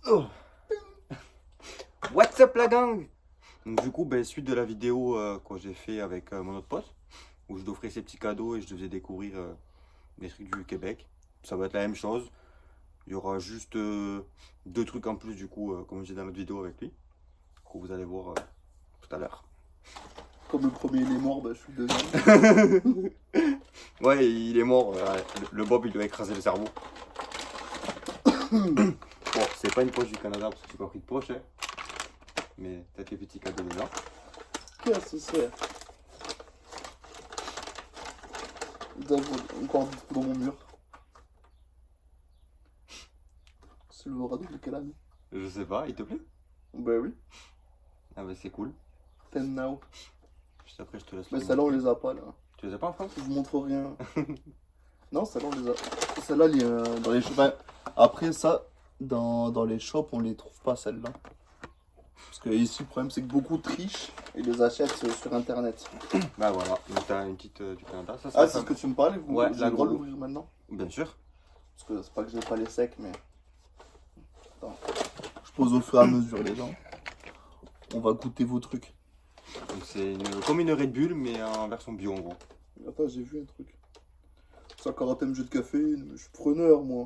Oh. What's up la gang? Donc du coup, suite de la vidéo que j'ai fait avec mon autre pote, où je lui offrais ces petits cadeaux et je lui faisais découvrir des trucs du Québec. Ça va être la même chose. Il y aura juste deux trucs en plus du coup, comme j'ai dans notre vidéo avec lui, que vous allez voir tout à l'heure. Comme le premier il est mort, je suis le deuxième. Ouais, il est mort. Le Bob, il lui a écrasé le cerveau. Bon, c'est pas une poche du Canada parce que j'ai pas pris de poche, hein. Mais peut-être les petits cadeaux déjà. Qu'est-ce que c'est? Encore dans mon mur. C'est le radeau de quelle année? Je sais pas, il te plaît? Bah oui. Ah bah c'est cool. Ten now. Juste après, je te laisse. Mais celle-là on les a pas là. Tu les as pas en France? Je vous montre rien. Non, celle-là on les a. Celle-là dans les shops. Après ça, dans les shops on les trouve pas celles-là. Parce que ici le problème c'est que beaucoup trichent et les achètent sur internet. Bah voilà, donc t'as une petite du Canada. Ça, Ah, c'est ce que tu me parlais, vous? Ouais, j'ai le droit de l'ouvrir maintenant? Bien sûr. Parce que c'est pas que j'ai pas les secs, mais. Attends. Je pose au fur et à mesure les gens. On va goûter vos trucs. Donc c'est comme une Red Bull, mais en version bio en gros. Attends, j'ai vu un truc. Ça, karaté, jus de café, je suis preneur, moi.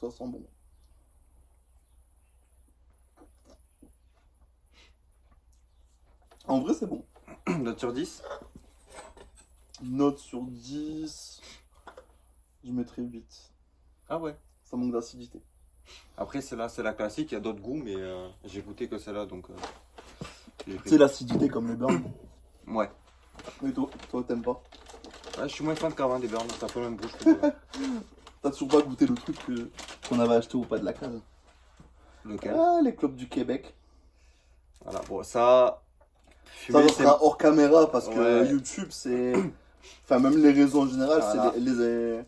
Ça sent bon. En vrai, c'est bon. Note sur 10. Note sur 10. Je mettrais 8. Ah ouais. Ça manque d'acidité. Après, celle-là, c'est la classique. Il y a d'autres goûts, mais j'ai goûté que celle-là, donc. C'est l'acidité comme les burns. Ouais. Mais toi t'aimes pas? Ouais, je suis moins fan qu'avant des burns, ça fait le même goût, je trouve. T'as toujours pas goûté le truc qu'on avait acheté au pas de la case? Lequel? Ah, les clopes du Québec. Voilà, bon, ça. Ça sera hors caméra parce que Ouais. YouTube c'est. Enfin, même les réseaux en général, Voilà. c'est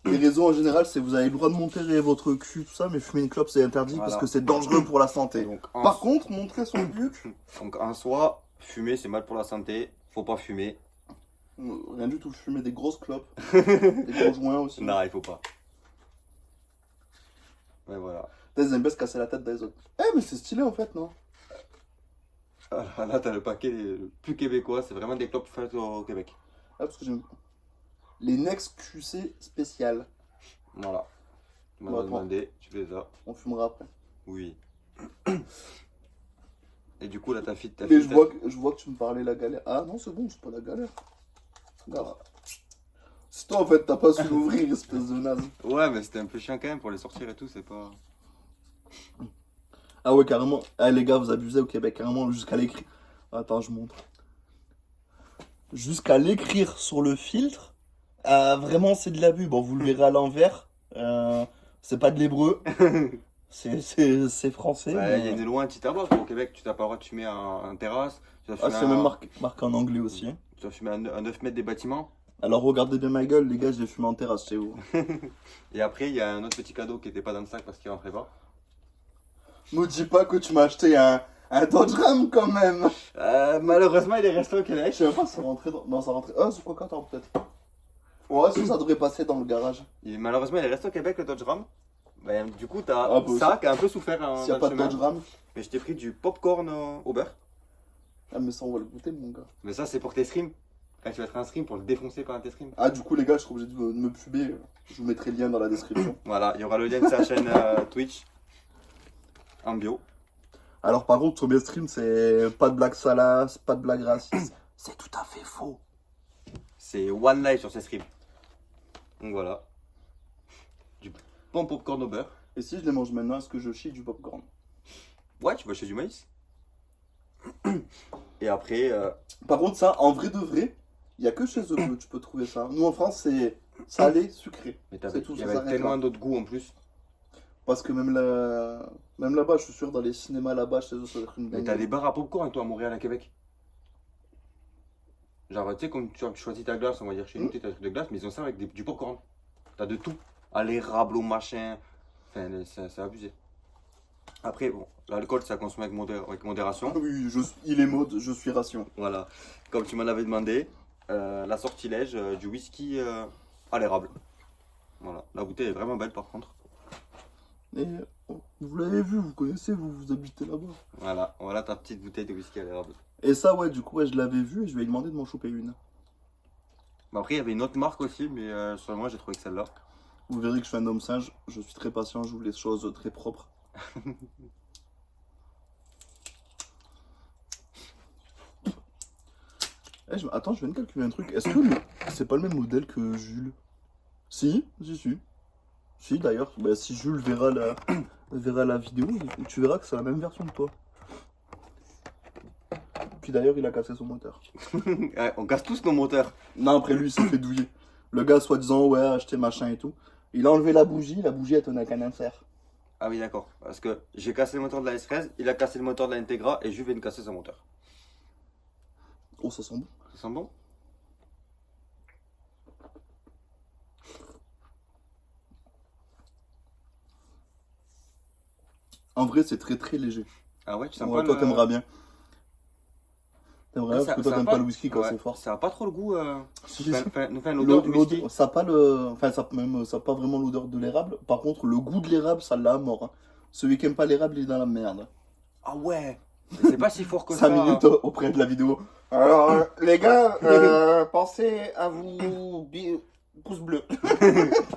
les réseaux en général, c'est vous avez le droit de montrer votre cul, tout ça, mais fumer une clope c'est interdit Voilà. parce que c'est dangereux pour la santé. Donc, Par contre, montrer son cul, donc en soi, fumer c'est mal pour la santé, faut pas fumer. rien du tout, fumer des grosses clopes, des gros joints aussi. Non, il faut pas. Ouais, voilà. Ils aiment bien se casser la tête des autres. Eh, mais c'est stylé en fait, non? Ah, là, t'as le paquet le plus québécois, c'est vraiment des clopes faites au Québec. Ah, parce que j'aime. Les Next QC spéciales. Voilà. Tu m'as Bon, attends. demandé, tu les as. On fumera après. Oui. Et du coup, là, t'as fait. Mais je vois que tu me parlais la galère. Ah non, c'est bon, c'est pas la galère. Regarde. C'est toi en fait, t'as pas su l'ouvrir, espèce de naze. Ouais, mais c'était un peu chiant quand même pour les sortir et tout, c'est pas. Ah ouais, carrément. Ah les gars, vous abusez au Québec, carrément, jusqu'à l'écrire. Attends, je montre. Jusqu'à l'écrire sur le filtre, vraiment c'est de l'abus. Bon, vous le verrez à l'envers. C'est pas de l'hébreu. C'est français. Ouais, il y a mais... une loi anti-tabac au Québec, tu n'as pas le droit de fumer en terrasse. Tu dois Ah, fumer c'est même marqué en anglais aussi. Tu dois fumer à 9 mètres des bâtiments. Alors regardez bien ma gueule, les gars, je l'ai fumé en terrasse chez vous. Et après, il y a un autre petit cadeau qui n'était pas dans le sac parce qu'il rentrait pas. Me dis pas que tu m'as acheté un Dodge Ram quand même. Malheureusement, il est resté au Québec. Je sais pas si ça rentrait dans. Non, ça rentrait. Ah, c'est quoi quand attends, peut-être. Ouais, ça devrait passer dans le garage. Malheureusement, il est resté au Québec, le Dodge Ram. Du coup, t'as Ah, bah, ça qui a un peu souffert S'il y a dans pas le de chemin. Dodge Ram. Mais je t'ai pris du popcorn au beurre. Ah, mais ça, on va le goûter, mon gars. Mais ça, c'est pour tes streams. Quand tu vas être un stream, pour le défoncer pendant tes streams. Ah, du coup, les gars, je suis obligé de me puber. Je vous mettrai le lien dans la description. Voilà, il y aura le lien de sa chaîne Twitch. En bio. Alors, par contre, sur mes streams, c'est pas de blague salace, pas de blague raciste. C'est tout à fait faux. C'est one live sur ses streams. Donc voilà. Du bon popcorn au beurre. Et si je les mange maintenant, est-ce que je chie du popcorn? Ouais, tu vas acheter du maïs. Et après, Par contre, ça, en vrai de vrai, il y a que chez eux que tu peux trouver ça. Nous, en France, c'est salé, sucré. mais C'est tout, il y ça avait s'arrête tellement là. d'autres goûts en plus. Parce que même là-bas, je suis sûr, dans les cinémas là-bas, chez eux, ça doit être une Mais t'as dinguerie. des bars à popcorn toi à Montréal, à Québec. Genre, tu sais, comme tu choisis ta glace, on va dire chez nous, t'as un truc de glace, mais ils ont ça avec du popcorn. T'as de tout. À l'érable, au machin. Enfin, c'est abusé. Après, bon, l'alcool, ça consomme avec modération. Oui, il est mode, je suis ration. Voilà. Comme tu m'en avais demandé, la sortilège du whisky à l'érable. Voilà, la bouteille est vraiment belle par contre. Et vous l'avez vu, vous connaissez, vous habitez là-bas. Voilà ta petite bouteille de whisky à l'érable. Et ça, ouais, du coup, ouais, je l'avais vu et je lui ai demandé de m'en choper une. Bon, après, il y avait une autre marque aussi, mais sur moi, j'ai trouvé que celle-là. Vous verrez que je suis un homme singe, je suis très patient, je joue les choses très propres. Attends, je viens de calculer un truc. Est-ce que c'est pas le même modèle que Jules? Si. Si, d'ailleurs, bah, si Jules verra la vidéo, tu verras que c'est la même version que toi. Puis d'ailleurs, il a cassé son moteur. Ouais, on casse tous nos moteurs. Non, après lui, il s'est fait douiller. Le gars, soi-disant, ouais, acheter machin et tout. Il a enlevé la bougie elle tenait qu'à rien faire. Ah oui, d'accord. Parce que j'ai cassé le moteur de la S13, il a cassé le moteur de la Integra et je viens de casser son moteur. Oh, ça sent bon. Ça sent bon? En vrai, c'est très très léger. Ah ouais, tu sens Ouais, pas toi, le... t'aimeras bien. T'aimerais bien Ça- parce que toi, ça a t'aimes pas- pas le whisky quand ouais, c'est fort. Ça a pas trop le goût. Si, Enfin, l'odeur du whisky. Ça a pas le. Enfin, ça a pas vraiment l'odeur de l'érable. Par contre, le goût de l'érable, ça l'a à mort. Hein. Celui qui aime pas l'érable, il est dans la merde. Ah ouais. Mais c'est pas si fort que 5 ça. minutes auprès de la vidéo. Alors, les gars, pensez à vous. Pouce bleu.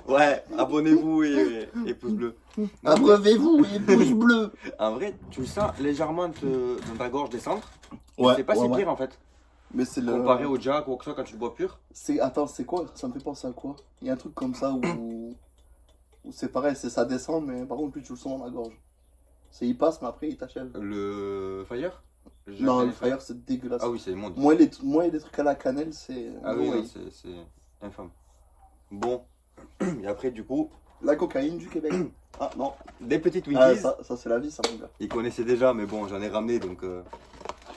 Ouais, abonnez-vous et pouce bleu. Abreuvez-vous et pouce bleu. En vrai, tu le sens légèrement dans ta gorge descendre. Ouais. C'est pas si pire en fait. Mais c'est le. Comparé au Jack ou au que ça quand tu le bois pur. Attends, c'est quoi? Ça me fait penser à quoi? Il y a un truc comme ça où c'est pareil, ça descend, mais par contre, plus tu le sens dans la gorge. Il passe, mais après, il t'achève. Le Fire? Jack Non, le Daniel Fire, c'est dégueulasse. Ah oui, c'est immonde. Moi, il y a des trucs à la cannelle, c'est. Ah oui, Ouais. non, c'est infâme. Bon, et après du coup, La cocaïne du Québec. Ah non. des petites Ah, Winkies. ça c'est la vie, ça, mon gars. Ils connaissaient déjà, mais bon, j'en ai ramené donc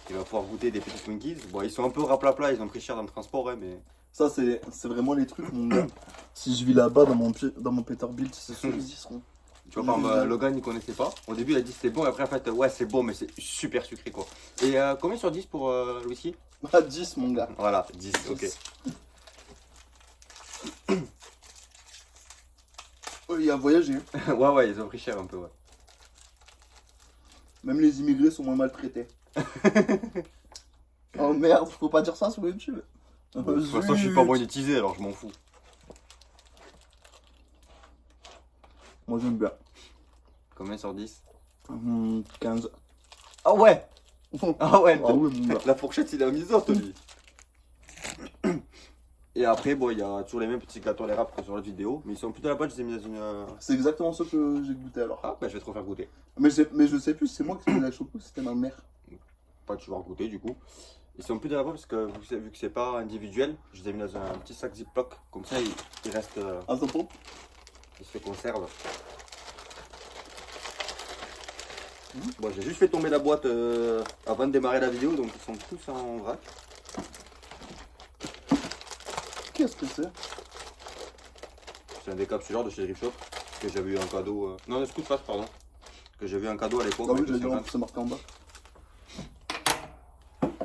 il va pouvoir goûter des petites Winkies. Bon, ils sont un peu raplapla, ils ont pris cher dans le transport, hein, mais. Ça, c'est vraiment les trucs, mon gars. Si je vis là-bas, dans mon Peterbilt, c'est sûr qu'ils y seront. Tu vois, par exemple, Logan, il connaissait pas. Au début, il a dit c'était bon, et après, en fait, ouais, c'est bon, mais c'est super sucré quoi. Et combien sur 10 pour le whisky? Ah, 10, mon gars. Voilà, 10, ok. Oh, il a voyagé. Ouais, ils ont pris cher un peu, ouais. Même les immigrés sont moins maltraités. Oh merde, faut pas dire ça sur YouTube. Bon, de toute façon, je suis pas monétisé, alors je m'en fous. Moi, j'aime bien. Combien sur 10? 15. Ah ouais. Ah Ouais, oui, mon gars. la fourchette, il a mis ça, lui. Et après, bon, il y a toujours les mêmes petits gâteaux à l'érable que sur la vidéo, mais ils sont plutôt à la boîte, je les ai mis dans une. C'est exactement ce que j'ai goûté alors. Ah, bah je vais te refaire goûter. Mais je sais plus si c'est moi qui l'ai chopé ou si c'était ma mère. Pas tu vas goûter du coup. Ils sont plutôt à la boîte parce que vu que c'est pas individuel, je les ai mis dans un petit sac Ziploc, comme ça il reste. Attends. Il se conserve. Bon, j'ai juste fait tomber la boîte avant de démarrer la vidéo, donc ils sont tous en vrac. Qu'est-ce que c'est? C'est un décapsuleur de chez Drip Shop que j'avais eu en cadeau. Non, le Scoot Fast, pardon. Que j'avais eu en cadeau à l'époque. Ah oui, avec le j'ai dit, 50. c'est marqué en bas.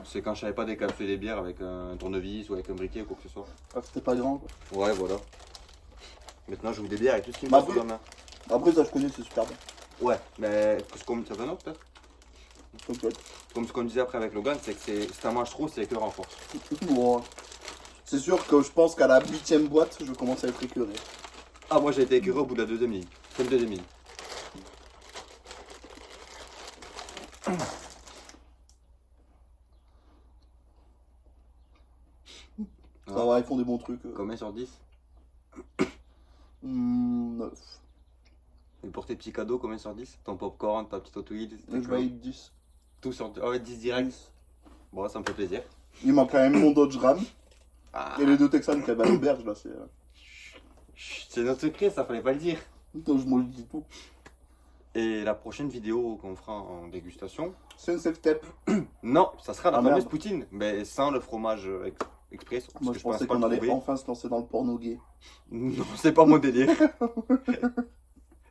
C'est quand je savais pas décapsuler les bières avec un tournevis ou avec un briquet ou quoi que ce soit. Ah, c'était pas grand quoi. Ouais, voilà. Maintenant, je vous des bières avec tout ce qui me Bah, passe sous la main. Après, ça je connais, c'est super bien. Ouais, mais ça fait un autre peut-être. Peut-être. Comme ce qu'on disait après avec Logan, c'est que si t'en manges trop, c'est que renforce. Bon, c'est sûr que je pense qu'à la 8ème boîte, je commence à être écœuré. Ah, moi j'ai été écœuré au bout de la deuxième ligne. C'est le deuxième ligne. Ça va, ils font des bons trucs. Combien sur 10? 9. Et pour tes petits cadeaux, combien sur 10? Ton popcorn, ta petite Hot Wheels, Je vais être 10. tout sur 10. Ah ouais, 10 direct. Bon, ça me fait plaisir. Il manque quand même mon Dodge Ram. Ah, Et les deux Texans qui avaient à l'auberge là, c'est. c'est notre secret, ça fallait pas le dire. Attends, je me le dis tout. Et la prochaine vidéo qu'on fera en dégustation, C'est une step. non, ça sera la Ah, fameuse merde. poutine, mais sans le fromage express. parce Moi que je pensais pas qu'on le allait trouver. enfin se lancer dans le porno gay. Non, c'est pas mon délire.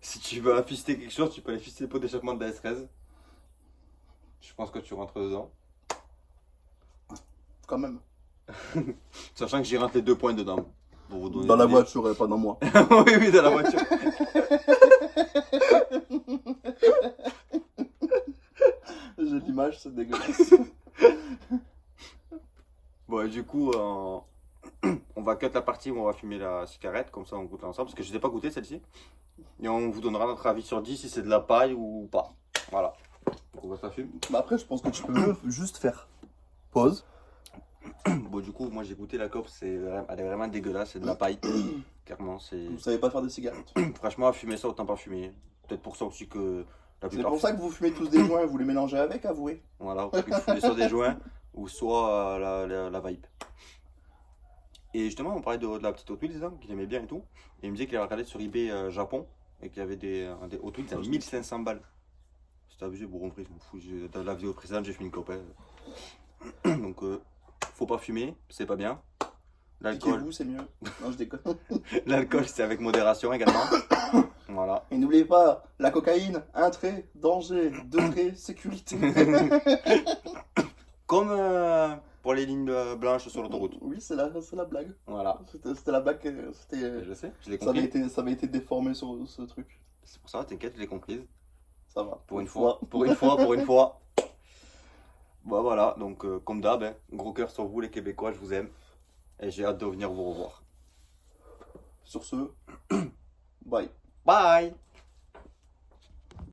Si tu veux afficher quelque chose, tu peux aller fister le pot d'échappement de la S13. Je pense que tu rentres dedans. Quand même. Sachant que j'y rentre les 2 points dedans. pour vous donner Dans la des- voiture et pas dans moi. Oui, oui, dans la voiture. J'ai l'image, c'est dégueulasse. Bon, et du coup, on va cut la partie où on va fumer la cigarette, comme ça on goûte ensemble, parce que je ne l'ai pas goûté celle-ci. Et on vous donnera notre avis sur 10 si c'est de la paille ou pas. Voilà. Donc on va se la fumer. Bah après, je pense que tu peux juste faire pause. Bon, du coup, moi j'ai goûté la clope, elle est vraiment dégueulasse, c'est de la paille. Clairement, c'est. Vous savez pas faire des cigarettes. Franchement, à fumer ça, autant pas fumer. Peut-être pour ça aussi que la C'est plupart. pour ça que vous fumez tous des joints, vous les mélangez avec, avouez. Voilà, parce que je fumais soit des joints ou soit la vape. Et justement, on parlait de la petite Hot Wheels hein, qu'il aimait bien et tout. Et il me disait qu'il avait regardé sur eBay Japon et qu'il y avait des Hot Wheels à 1500 balles. C'était abusé, bon, en vrai, je m'en fous. Dans la vidéo précédente, j'ai fumé une clope. Hein. Donc, faut pas fumer, c'est pas bien. L'alcool, Piquez-vous, c'est mieux. Non, je déconne. l'alcool c'est avec modération également. Voilà. Et n'oubliez pas, la cocaïne, un trait, danger, deux traits, sécurité. Comme pour les lignes blanches sur l'autoroute. Oui, c'est la blague. Voilà. C'était la blague. C'était, Je sais, je l'ai ça avait compris. ça avait été déformé sur ce truc. C'est pour ça, t'inquiète, je l'ai comprise. Ça va. Pour une fois. Pour une fois, pour une fois. Bah voilà, donc comme d'hab, hein, gros cœur sur vous les Québécois, je vous aime. Et j'ai hâte de venir vous revoir. Sur ce, bye. Bye!